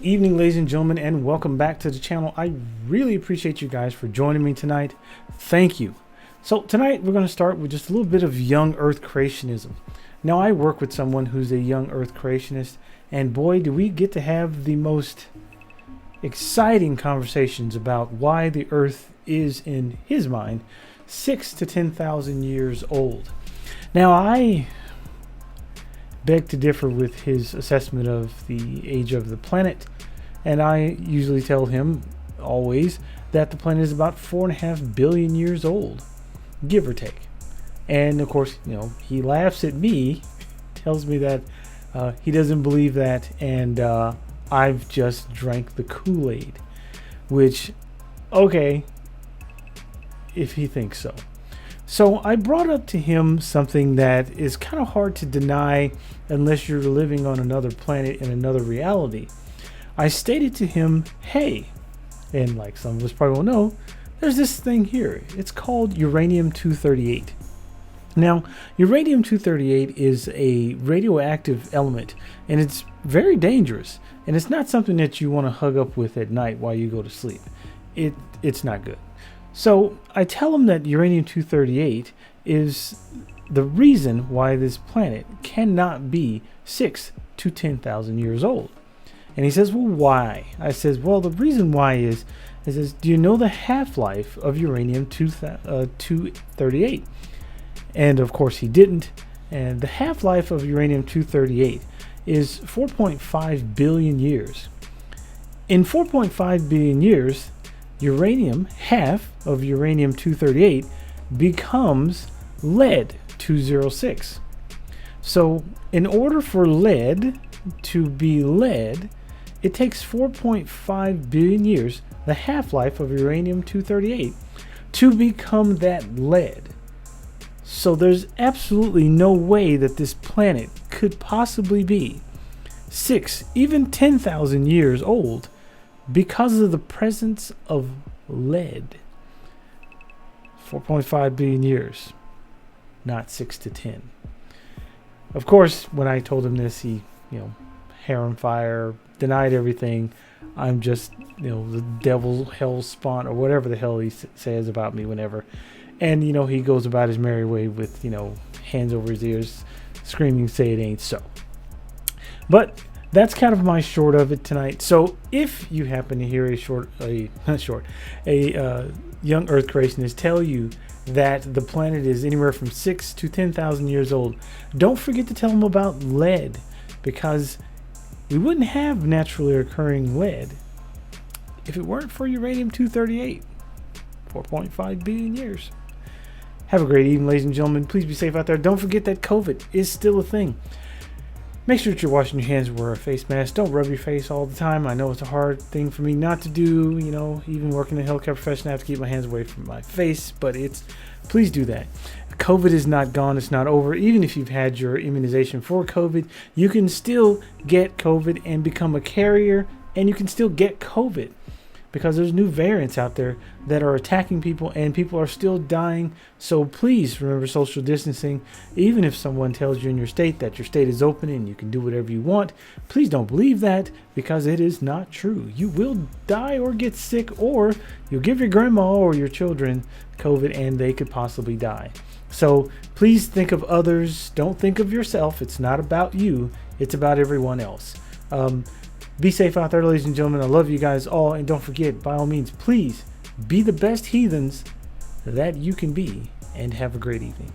Good evening, ladies and gentlemen, and welcome back to the channel. I really appreciate you guys for joining me tonight. Thank you. So tonight we're going to start with just a little bit of Young Earth Creationism. Now, I work with someone who's a Young Earth Creationist, and boy, do we get to have the most exciting conversations about why the Earth is, in his mind, 6,000 to 10,000 years old. Now, I beg to differ with his assessment of the age of the planet, and I usually tell him always that the planet is about 4.5 billion years old, give or take. And of course, he laughs at me, tells me that he doesn't believe that, and I've just drank the Kool-Aid, which, okay, if he thinks so. So I brought up to him something that is kind of hard to deny unless you're living on another planet in another reality. I stated to him, hey, and like some of us probably will know, there's this thing here. It's called Uranium-238. Now, Uranium-238 is a radioactive element, and it's very dangerous. And it's not something that you want to hug up with at night while you go to sleep. It's not good. So I tell him that Uranium-238 is the reason why this planet cannot be 6,000 to 10,000 years old. And he says, well, why? I says, well, the reason why is do you know the half-life of Uranium-238? And of course he didn't. And the half-life of Uranium-238 is 4.5 billion years. In 4.5 billion years, uranium, half of Uranium-238, becomes lead-206. So in order for lead to be lead, it takes 4.5 billion years, the half-life of Uranium-238, to become that lead. So there's absolutely no way that this planet could possibly be 6, even 10,000 years old, because of the presence of lead. 4.5 billion years, not 6 to 10. Of course, when I told him this, he, hair on fire, denied everything. I'm just, the devil, hell spawn, or whatever the hell he says about me whenever. And, he goes about his merry way with, hands over his ears, screaming, say it ain't so. But that's kind of my short of it tonight. So if you happen to hear a Young Earth Creationist tell you that the planet is anywhere from 6,000 to 10,000 years old, don't forget to tell them about lead, because we wouldn't have naturally occurring lead if it weren't for Uranium-238. 4.5 billion years. Have a great evening, ladies and gentlemen. Please be safe out there. Don't forget that COVID is still a thing. Make sure that you're washing your hands and wear a face mask. Don't rub your face all the time. I know it's a hard thing for me not to do. Even working in the healthcare profession, I have to keep my hands away from my face. But please do that. COVID is not gone. It's not over. Even if you've had your immunization for COVID, you can still get COVID and become a carrier. And you can still get COVID, because there's new variants out there that are attacking people, and people are still dying. So please remember social distancing. Even if someone tells you in your state that your state is open and you can do whatever you want, please don't believe that, because it is not true. You will die or get sick, or you'll give your grandma or your children COVID and they could possibly die. So please think of others. Don't think of yourself. It's not about you. It's about everyone else. Be safe out there, ladies and gentlemen. I love you guys all. And don't forget, by all means, please be the best heathens that you can be. And have a great evening.